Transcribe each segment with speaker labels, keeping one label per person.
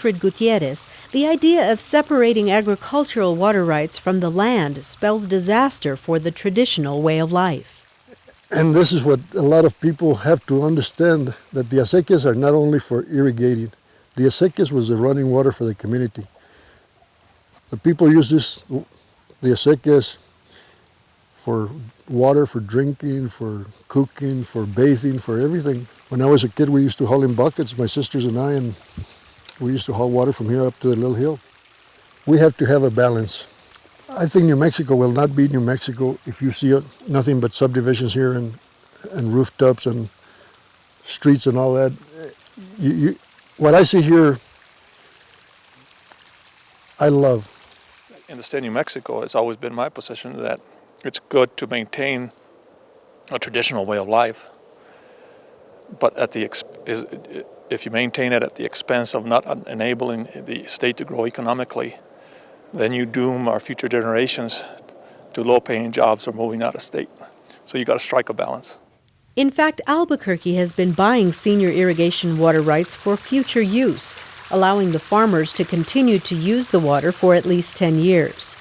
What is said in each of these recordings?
Speaker 1: Alfred Gutierrez, the idea of separating agricultural water rights from the land spells disaster for the traditional way of life.
Speaker 2: And this is what a lot of people have to understand, that the acequias are not only for irrigating. The acequias was the running water for the community. The people use the acequias for water, for drinking, for cooking, for bathing, for everything. When I was a kid, we used to haul in buckets, my sisters and I, and we used to haul water from here up to the little hill. We have to have a balance. I think New Mexico will not be New Mexico if you see nothing but subdivisions here and rooftops and streets and all that. What I see here, I love.
Speaker 3: In the state of New Mexico, it's always been my position that it's good to maintain a traditional way of life, but if you maintain it at the expense of not enabling the state to grow economically, then you doom our future generations to low-paying jobs or moving out of state. So you got to strike a balance.
Speaker 1: In fact, Albuquerque has been buying senior irrigation water rights for future use, allowing the farmers to continue to use the water for at least 10 years.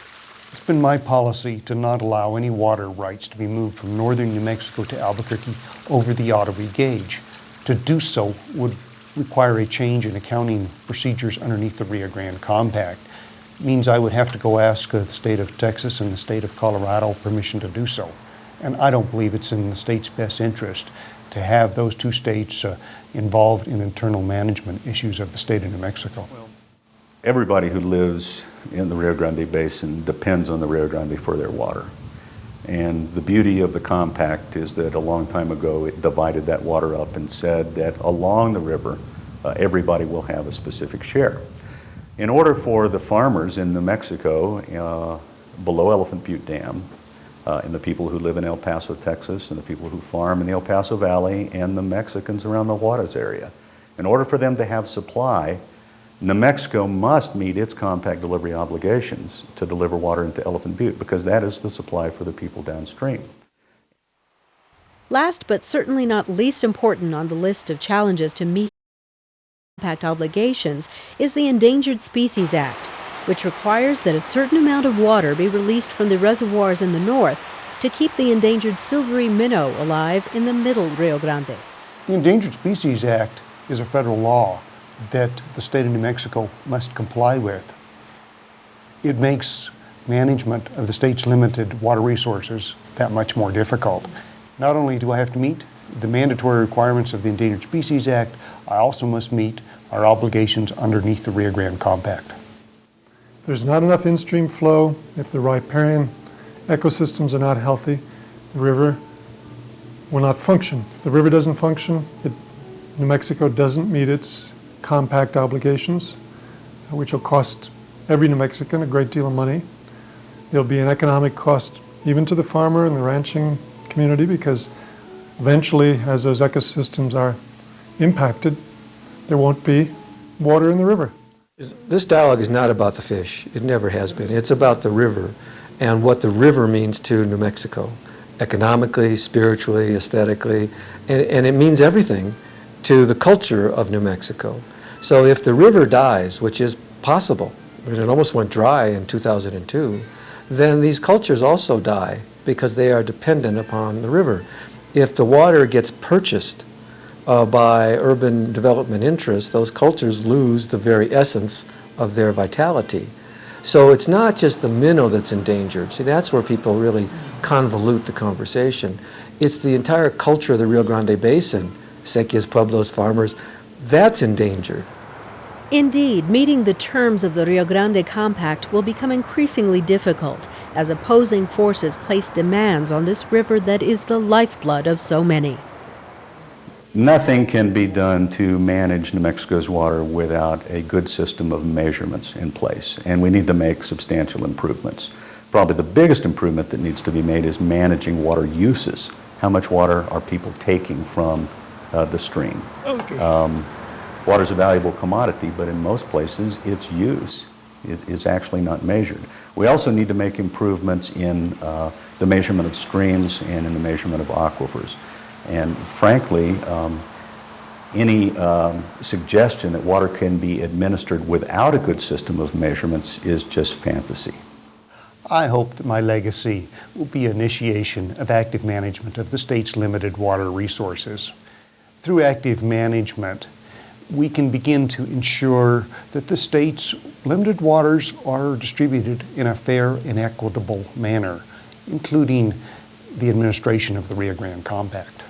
Speaker 4: It's been my policy to not allow any water rights to be moved from northern New Mexico to Albuquerque over the Ottawa gauge. To do so would require a change in accounting procedures underneath the Rio Grande Compact. It means I would have to go ask the state of Texas and the state of Colorado permission to do so. And I don't believe it's in the state's best interest to have those two states involved in internal management issues of the state of New Mexico.
Speaker 5: Everybody who lives in the Rio Grande Basin depends on the Rio Grande for their water. And the beauty of the compact is that a long time ago it divided that water up and said that along the river everybody will have a specific share. In order for the farmers in New Mexico below Elephant Butte Dam, and the people who live in El Paso, Texas, and the people who farm in the El Paso Valley, and the Mexicans around the Juarez area, in order for them to have supply, New Mexico must meet its compact delivery obligations to deliver water into Elephant Butte, because that is the supply for the people downstream.
Speaker 1: Last but certainly not least important on the list of challenges to meet compact obligations is the Endangered Species Act, which requires that a certain amount of water be released from the reservoirs in the north to keep the endangered silvery minnow alive in the middle Rio Grande.
Speaker 4: The Endangered Species Act is a federal law that the state of New Mexico must comply with. It makes management of the state's limited water resources that much more difficult. Not only do I have to meet the mandatory requirements of the Endangered Species Act, I also must meet our obligations underneath the Rio Grande Compact.
Speaker 6: There's not enough in-stream flow. If the riparian ecosystems are not healthy, the river will not function. If the river doesn't function, New Mexico doesn't meet its compact obligations, which will cost every New Mexican a great deal of money. There'll be an economic cost even to the farmer and the ranching community, because eventually, as those ecosystems are impacted, there won't be water in the river.
Speaker 7: This dialogue is not about the fish. It never has been. It's about the river and what the river means to New Mexico, economically, spiritually, aesthetically, and it means everything to the culture of New Mexico. So if the river dies, which is possible, I mean, it almost went dry in 2002, then these cultures also die because they are dependent upon the river. If the water gets purchased by urban development interests, those cultures lose the very essence of their vitality. So it's not just the minnow that's endangered. See, that's where people really convolute the conversation. It's the entire culture of the Rio Grande Basin, Sequias, Pueblos, farmers, that's endangered.
Speaker 1: Indeed, meeting the terms of the Rio Grande Compact will become increasingly difficult as opposing forces place demands on this river that is the lifeblood of so many.
Speaker 5: Nothing can be done to manage New Mexico's water without a good system of measurements in place, and we need to make substantial improvements. Probably the biggest improvement that needs to be made is managing water uses. How much water are people taking from the stream? Water is a valuable commodity, but in most places its use is actually not measured. We also need to make improvements in the measurement of streams and in the measurement of aquifers. And frankly, Any suggestion that water can be administered without a good system of measurements is just fantasy.
Speaker 4: I hope that my legacy will be initiation of active management of the state's limited water resources. Through active management, we can begin to ensure that the state's limited waters are distributed in a fair and equitable manner, including the administration of the Rio Grande Compact.